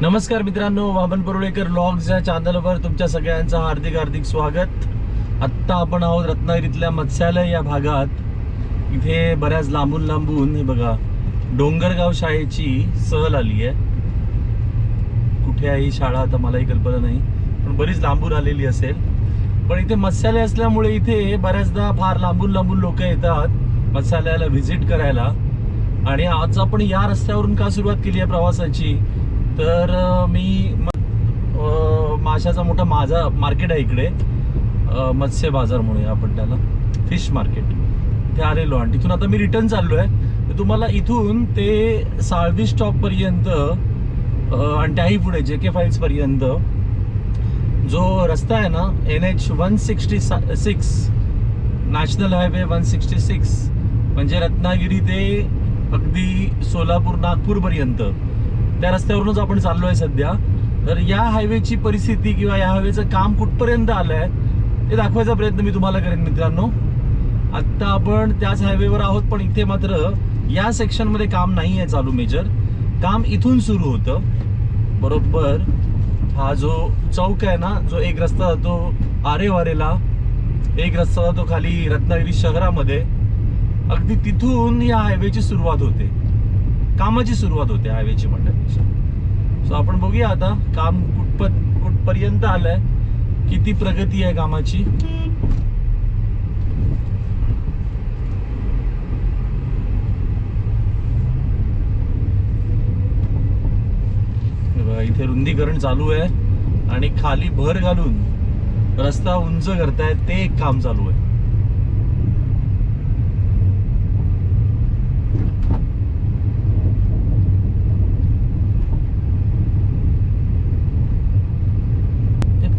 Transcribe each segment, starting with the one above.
नमस्कार मित्रांनो, वामन परुळेकर व्लॉग्स या चॅनलवर तुमच्या सगळ्यांचं हार्दिक हार्दिक स्वागत. आत्ता आपण आहोत रत्नागिरीतल्या मत्स्यालय या भागात. इथे बऱ्याच लांबून लांबून हे बघा डोंगरगाव शाळेची सहल आली आहे. कुठे आहे ही शाळा आता मलाही कल्पना नाही, पण बरीच लांबून आलेली असेल. पण इथे मत्स्यालय असल्यामुळे इथे बऱ्याचदा फार लांबून लांबून लोक येतात मत्स्यालयाला व्हिजिट करायला. आणि आज आपण या रस्त्यावरून का सुरुवात केली आहे प्रवासाची, तर मी माशाचा मोठा मार्केट आहे इकडे, मत्स्य बाजार म्हणूया आपण त्याला, फिश मार्केट. इथे आलेलो आणि तिथून आता मी रिटर्न चाललो आहे. तर तुम्हाला इथून ते साळवी स्टॉपपर्यंत आणि त्याही पुढे JK फाईल्स पर्यंत जो रस्ता आहे ना, NH 166 नॅशनल हायवे 166, म्हणजे रत्नागिरी ते अगदी सोलापूर नागपूरपर्यंत त्या रस्त्यावरूनच आपण चाललो आहे सध्या. तर या हायवेची परिस्थिती किंवा या हायवेचं काम कुठपर्यंत आलं आहे ते दाखवायचा प्रयत्न मी तुम्हाला करेन मित्रांनो. आत्ता आपण त्याच हायवेवर आहोत, पण इथे मात्र या सेक्शनमध्ये काम नाही आहे चालू मेजर. काम इथून सुरू होतं. बरोबर हा जो चौक आहे ना, जो एक रस्ता जातो आरेवारेला, एक रस्ता जातो खाली रत्नागिरी शहरामध्ये, अगदी तिथून या हायवेची सुरुवात होते, कामाची सुरुवात होते हायवेची म्हणण्यापेक्षा. सो आपण बघूया आता काम कुठपर्यंत आलंय, किती प्रगती आहे कामाची. इथे रुंदीकरण चालू आहे आणि खाली भर घालून रस्ता उंच करतायत, ते एक काम चालू आहे.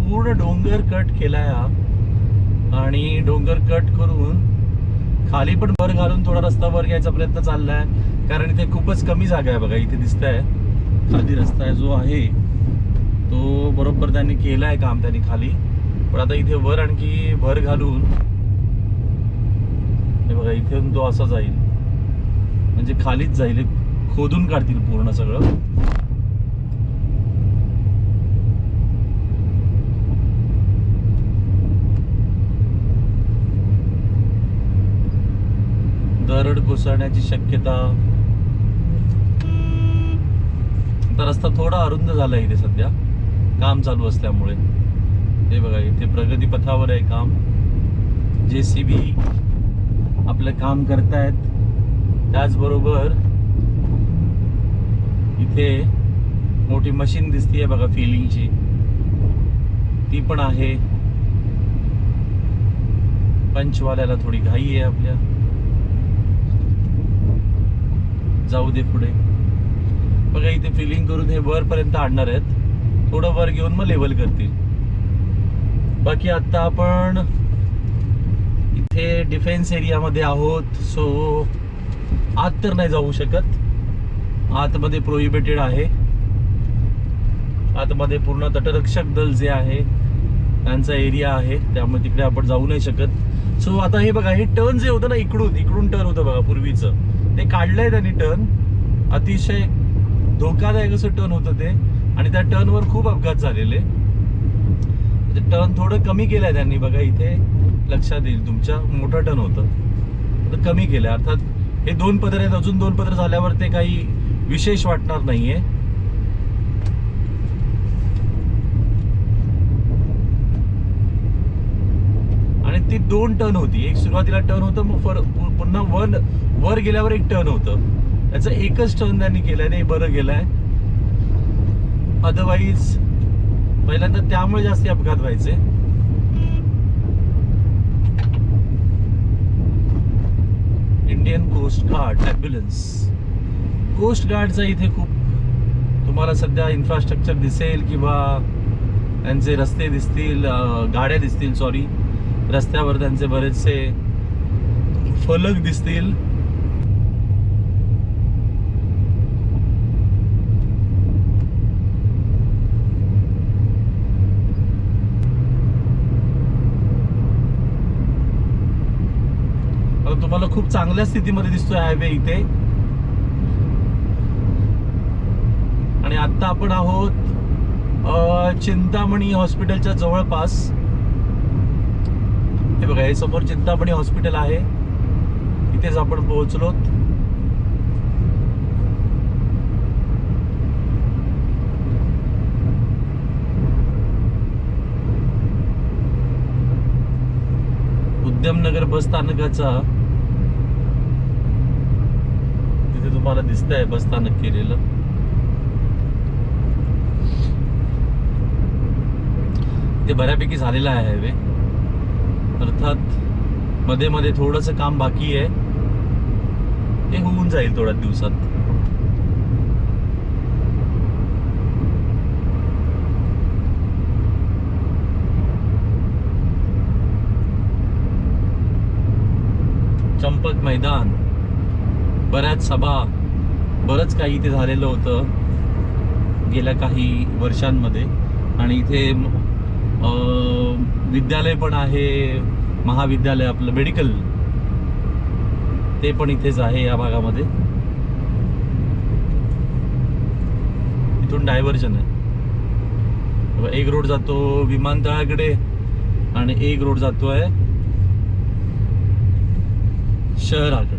पूर्ण डोंगर कट केलाय हा, आणि डोंगर कट करून खाली पण भर घालून थोडा रस्ता वर घ्यायचा प्रयत्न चाललाय, कारण इथे खूपच कमी जागा आहे. बघा इथे दिसतंय खाली रस्ता जो आहे तो बरोबर त्यांनी केलाय काम त्यांनी खाली, पण आता इथे वर आणखी भर घालून हे बघा इथून तो असा जाईल, म्हणजे खालीच जाईल, खोदून काढतील पूर्ण सगळं. दरड कोसळण्याची शक्यता. आता रस्ता थोडा अरुंद झाला इथे सध्या काम चालू असल्यामुळे. हे बघा इथे प्रगती पथावर आहे काम, JCB आपलं काम करतायत. त्याचबरोबर इथे मोठी मशीन दिसतीये बघा फिलिंगची, ती पण आहे. पंचवाल्याला थोडी घाई आहे आपल्या, जाऊ दे पुढे. बघा इथे फिलिंग करून हे वरपर्यंत आणणार आहेत, थोडं वर घेऊन मग लेवल करतील. बाकी आता आपण इथे डिफेन्स एरियामध्ये आहोत, सो आत तर नाही जाऊ शकत, आतमध्ये प्रोहिबिटेड आहे. आतमध्ये पूर्ण तटरक्षक दल जे आहे त्यांचा एरिया आहे, त्यामुळे तिकडे आपण जाऊ नाही शकत. सो आता हे बघा, हे टर्न जे होतं ना, इकडून टर्न होतं बघा पूर्वीचं, ते काढलंय त्यांनी टर्न. अतिशय धोकादायक असं टर्न होतं ते, आणि त्या टर्नवर खूप अपघात झालेले. टर्न थोडं कमी केलंय त्यांनी, बघा इथे लक्षात येईल तुमच्या, मोठं टर्न होतं तर कमी केलंय. अर्थात हे 2 पदर आहेत, अजून 2 पदर झाल्यावर ते काही विशेष वाटणार नाहीये. आणि ती 2 टर्न होती, एक सुरुवातीला टर्न होतं, मग पुन्हा वर गेल्यावर एक टर्न होतं. त्याचं एकच टर्न त्यांनी केलंय, ते बरं केलंय. अदरवाईज पहिल्यांदा त्यामुळे जास्त अपघात व्हायचे. Indian coast guard ambulance, coast गार्डचा इथे खूप तुम्हाला सध्या इन्फ्रास्ट्रक्चर दिसेल, किंवा त्यांचे रस्ते दिसतील, गाड्या दिसतील, सॉरी, रस्त्यावर त्यांचे बरेचसे फलक दिसतील. तुम्हाला खूप चांगल्या स्थितीमध्ये दिसतोय हायवे इथे. आणि आत्ता आपण आहोत चिंतामणी हॉस्पिटलच्या जवळपास. हे बघा, हे समोर चिंतामणी हॉस्पिटल आहे, इथेच आपण पोहोचलोत. उद्यमनगर बस स्थानकाचा तिथे तुम्हाला दिसतंय बस स्थानक केलेलं. ते बऱ्यापैकी झालेलं आहे हायवे, अर्थात मध्ये मध्ये थोडंसं काम बाकी आहे, ते होऊन जाईल थोड्या दिवसात. चंपक मैदान, बऱ्याच सभा, बरंच काही इथे झालेलं होतं गेल्या काही वर्षांमध्ये. आणि इथे विद्यालय पण आहे, महाविद्यालय आपलं मेडिकल, ते पण इथेच आहे या भागामध्ये. इथून डायव्हर्जन आहे, एक रोड जातो विमानतळाकडे आणि एक रोड जातोय शहराकडे.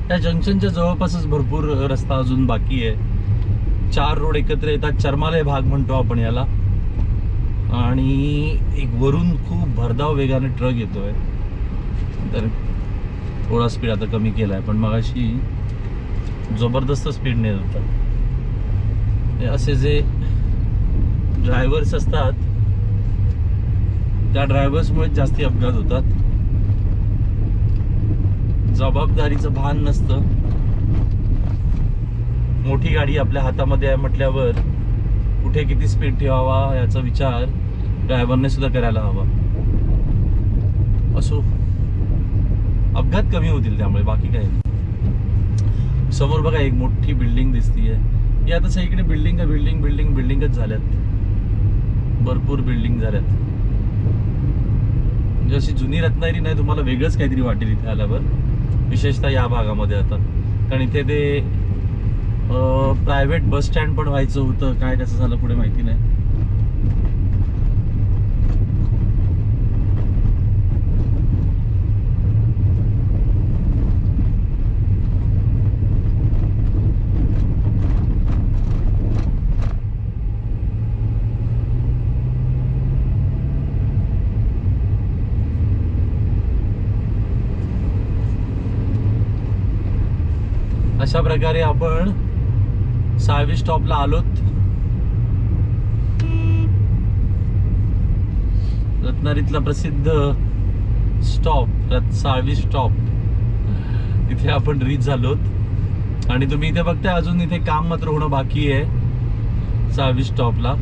त्या जंक्शनच्या जवळपासच भरपूर रस्ता अजून बाकी आहे. 4 रोड एकत्र येतात, चर्मालय भाग म्हणतो आपण याला. आणि एक वरून खूप भरधाव वेगाने ट्रक येतोय, तर थोडा स्पीड आता कमी केलाय, पण मगाशी जबरदस्त स्पीड नेत होता. असे जे ड्रायव्हर्स असतात त्या ड्रायव्हर्समुळे जास्ती अपघात होतात. जबाबदारीचं भान नसतं. मोठी गाडी आपल्या हातामध्ये आहे म्हटल्यावर कुठे किती स्पीड ठेवावा याचा विचार ड्रायव्हरने सुद्धा करायला हवा. असो, अपघात कमी होतील त्यामुळे, बाकी काही नाही. समोर बघा एक मोठी बिल्डिंग दिसतीये. ही आता सगळीकडे बिल्डिंगच झाल्यात, भरपूर बिल्डिंग झाल्यात. म्हणजे अशी जुनी रत्नागिरी नाही, तुम्हाला वेगळंच काहीतरी वाटेल इथे आल्यावर, विशेषतः या भागामध्ये आता. कारण इथे ते प्रायव्हेट बस स्टँड पण व्हायचं होतं, काय त्याचं झालं पुढे माहिती नाही. अशा प्रकारे आपण 6व्या स्टॉपला आलोत. रत्नागिरीतला प्रसिद्ध स्टॉप 6वी स्टॉप, तिथे आपण रीच झालोत. आणि तुम्ही इथे बघताय अजून इथे काम मात्र होणं बाकी आहे 6वी स्टॉपला.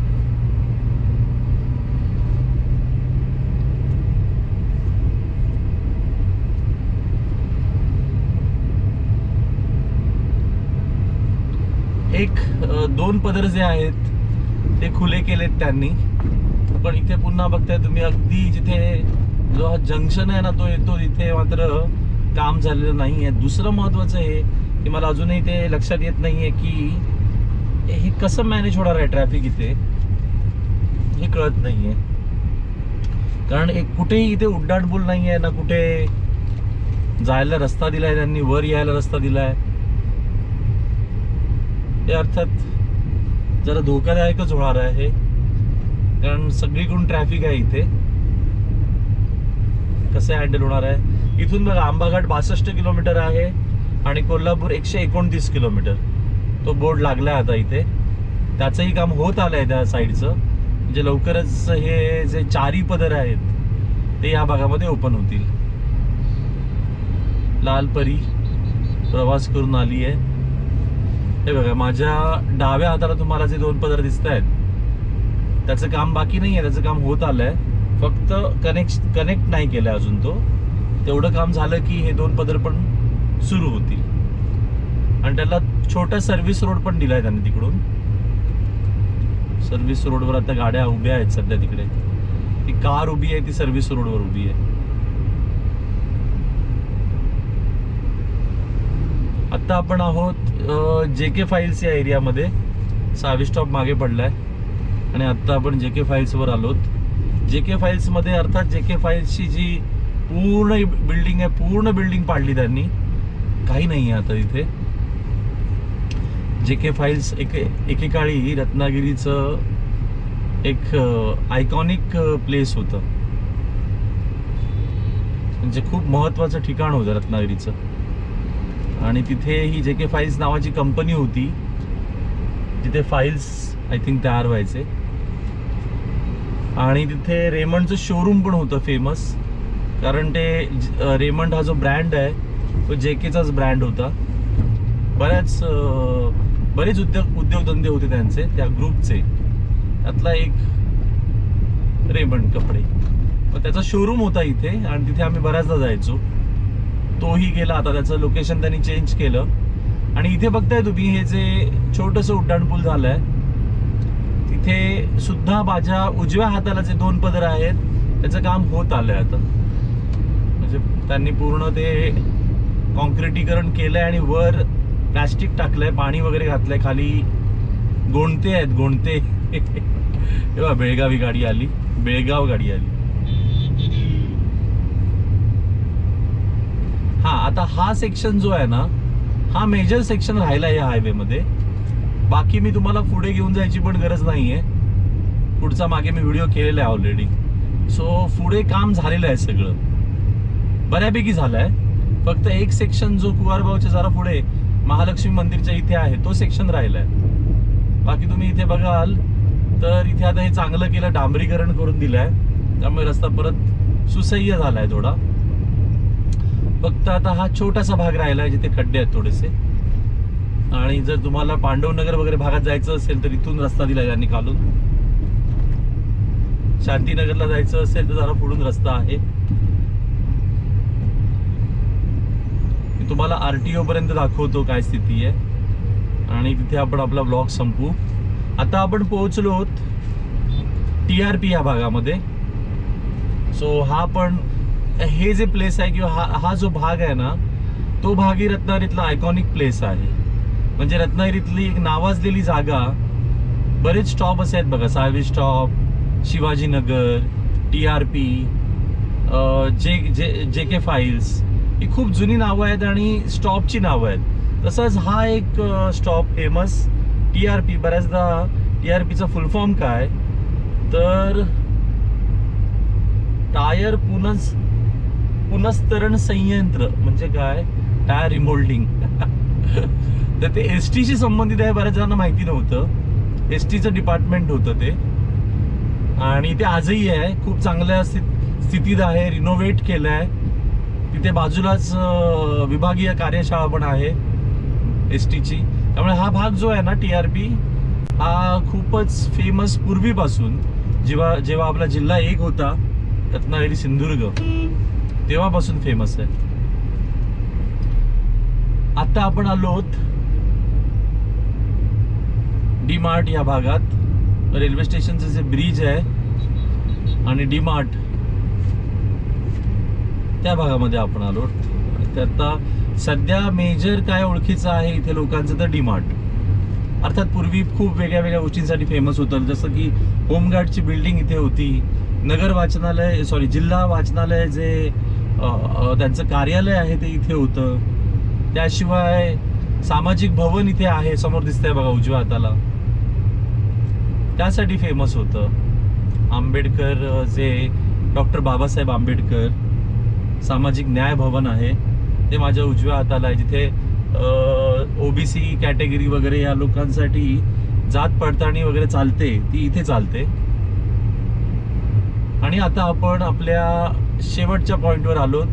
एक 2 पदर जे आहेत ते खुले केलेत त्यांनी, पण इथे पुन्हा बघताय तुम्ही अगदी जिथे जो हा जंक्शन आहे ना तो येतो, तिथे मात्र काम झालेलं नाही आहे. दुसरं महत्त्वाचं आहे की मला अजूनही ते लक्षात येत नाही आहे की हे कसं मॅनेज होणार आहे ट्रॅफिक इथे, हे कळत नाही आहे. कारण एक कुठेही इथे उड्डाणपूल नाही आहे ना, कुठे जायला रस्ता दिलाय त्यांनी, वर यायला रस्ता दिलाय. ते अर्थात जरा धोकादायकच होणार आहे, कारण सगळीकडून ट्रॅफिक आहे इथे. कसं हँडल होणार आहे? इथून बघा आंबाघाट 62 किलोमीटर आहे आणि कोल्हापूर 129 किलोमीटर. तो बोर्ड लागलाय आता इथे, त्याचंही काम होत आलंय त्या साईडचं. म्हणजे लवकरच हे जे 4ही पदर आहेत ते या भागामध्ये ओपन होतील. लालपरी प्रवास करून आली आहे. हे बघा, माझ्या डाव्या हाताला तुम्हाला जे 2 पदर दिसत आहेत त्याचं काम बाकी नाही आहे, त्याचं काम होत आलंय, फक्त कनेक्ट नाही केलंय अजून तो. तेवढं काम झालं की हे 2 पदर पण सुरू होतील. आणि त्याला छोटा सर्व्हिस रोड पण दिलाय त्यांनी तिकडून. सर्व्हिस रोडवर आता गाड्या उभ्या आहेत सध्या तिकडे. ती कार उभी आहे, ती सर्व्हिस रोडवर उभी आहे. आता आपण आहोत JK फाईल्स या एरियामध्ये. 6वी स्टॉप मागे पडलाय आणि आता आपण JK फाईल्सवर आलोत. JK फाईल्समध्ये अर्थात JK फाईल्सची जी पूर्ण बिल्डिंग आहे, पूर्ण बिल्डिंग पाडली त्यांनी, काही नाही आहे आता तिथे. JK फाईल्स एकेकाळी रत्नागिरीचं एक आयकॉनिक प्लेस होतं, म्हणजे खूप महत्त्वाचं ठिकाण होतं रत्नागिरीचं. आणि तिथे ही JK फाईल्स नावाची कंपनी होती, जिथे फाईल्स आय थिंक तयार व्हायचे. आणि तिथे रेमंडचं शोरूम पण होतं फेमस, कारण ते रेमंड हा जो ब्रँड आहे तो JKचाच ब्रँड होता. बरेच उद्योगधंदे होते त्यांचे, त्या ग्रुपचे. त्यातला एक रेमंड कपडे, तर त्याचा शोरूम होता इथे आणि तिथे आम्ही बऱ्याचदा जायचो. तोही गेला, आता त्याचं लोकेशन त्यांनी चेंज केलं. आणि इथे बघताय तुम्ही हे जे छोटंसं उड्डाणपूल झालंय, तिथे सुद्धा माझ्या उजव्या हाताला जे 2 पदर आहेत त्याचं काम होत आलंय आता. म्हणजे त्यांनी पूर्ण ते कॉन्क्रिटीकरण केलंय आणि वर प्लॅस्टिक टाकलंय, पाणी वगैरे घातलंय, खाली गोणते आहेत, गोणते. तेव्हा बेळगाव गाडी आली. हा, आता हा सेक्शन जो आहे ना, हा मेजर सेक्शन राहिला या हायवे मध्ये. बाकी मी तुम्हाला पुढे घेऊन जायची पण गरज नाहीये, पुढचा मागे मी व्हिडिओ केलेला आहे ऑलरेडी. सो पुढे काम झालेलं आहे, सगळं बऱ्यापैकी झालंय. फक्त एक सेक्शन जो कुवारबावच्या जरा पुढे महालक्ष्मी मंदिरच्या इथे आहे, तो सेक्शन राहिलाय. बाकी तुम्ही इथे बघाल तर इथे आता हे चांगलं केलं, डांबरीकरण करून दिलंय, त्यामुळे रस्ता परत सुसह्य झालाय थोडा. फक्त आता हा छोटासा भाग राहिलाय जिथे खड्डे आहेत थोडेसे. आणि जर तुम्हाला पांडवनगर वगैरे भागात जायचं असेल तर इथून रस्ता दिलाय त्यांनी खालून. शांतीनगरला जायचं असेल तर जरा पुढून रस्ता आहे. मी तुम्हाला RTO पर्यंत दाखवतो काय स्थिती आहे आणि तिथे आपण आपला ब्लॉग संपू. आता आपण पोहोचलो TRP या भागामध्ये. सो हा पण हे जे प्लेस आहे किंवा हा जो भाग आहे ना, तो भाग ही रत्नागिरीतला आयकॉनिक प्लेस आहे. म्हणजे रत्नागिरीतली एक नावाजलेली जागा. बरेच स्टॉप असे आहेत बघा, 6वी stop, Shivajinagar, TRP, JK files, ही खूप जुनी नावं आहेत आणि स्टॉपची नावं आहेत. तसंच हा एक स्टॉप फेमस TRP. बऱ्याचदा TRPचा फुल फॉर्म काय तर टायर पुनस्तरण संयंत्र, म्हणजे काय, टायर रिमोल्डिंग. तर ते STशी संबंधित आहे. बऱ्याच जणांना माहिती नव्हतं. STचं डिपार्टमेंट होतं ते, आणि ते आजही आहे. खूप चांगल्या स्थितीत आहे, रिनोव्हेट केलं आहे. तिथे बाजूलाच विभागीय कार्यशाळा पण आहे STची. त्यामुळे हा भाग जो आहे ना TRP, हा खूपच फेमस पूर्वीपासून. जेव्हा आपला जिल्हा 1 होता रत्नागिरी सिंधुदुर्ग, तेव्हापासून फेमस आहे. आता आपण आलोत DMart या भागात. रेल्वे स्टेशनचं जे ब्रिज आहे आणि DMart, त्या भागामध्ये आपण आलो. तर आता सध्या मेजर काय ओळखीचं आहे इथे लोकांचं तर DMart. अर्थात पूर्वी खूप वेगळ्या वेगळ्या गोष्टींसाठी फेमस होतं, जसं की होमगार्डची बिल्डिंग इथे होती, नगर वाचनालय, जिल्हा वाचनालय जे त्यांचं कार्यालय आहे ते इथे होतं. त्याशिवाय सामाजिक भवन इथे आहे, समोर दिसतंय बघा उजव्या हाताला, त्यासाठी फेमस होतं. आंबेडकर जे डॉक्टर बाबासाहेब आंबेडकर सामाजिक न्याय भवन आहे ते माझ्या उजव्या हाताला आहे, जिथे OBC कॅटेगरी वगैरे या लोकांसाठी जात पडताळणी वगैरे चालते, ती इथे चालते. आणि आता आपण आपल्या शेवटच्या पॉइंटवर आलोत,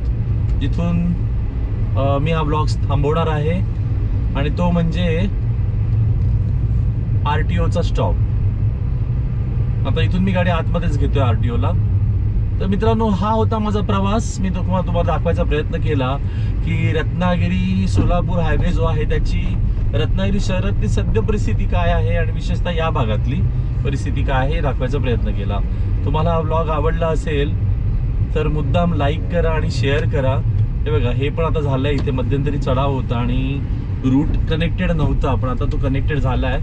जिथून मी हा ब्लॉग थांबवणार आहे. आणि तो म्हणजे RTOचा स्टॉप. आता इथून मी गाडी आतमध्येच घेतोय RTOला. तर मित्रांनो, हा होता माझा प्रवास. मी तुम्हाला दाखवायचा प्रयत्न केला की रत्नागिरी सोलापूर हायवे जो आहे त्याची रत्नागिरी शहरातली सद्य परिस्थिती काय आहे आणि विशेषतः या भागातली परिस्थिती काय आहे हे दाखवायचा प्रयत्न केला. तुम्हाला हा व्लॉग आवडला असेल तर मुद्दाम लाईक करा आणि शेअर करा. हे बघा, हे पण आता झालंय. इथे मध्यंतरी चढाव होता आणि रूट कनेक्टेड नव्हता, पण आता तो कनेक्टेड झाला आहे.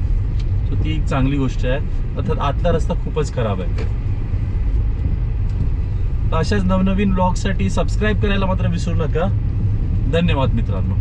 सो ती एक चांगली गोष्ट आहे. अर्थात आतला रस्ता खूपच खराब आहे. तर अशाच नवनवीन व्लॉगसाठी सबस्क्राईब करायला मात्र विसरू नका. धन्यवाद मित्रांनो.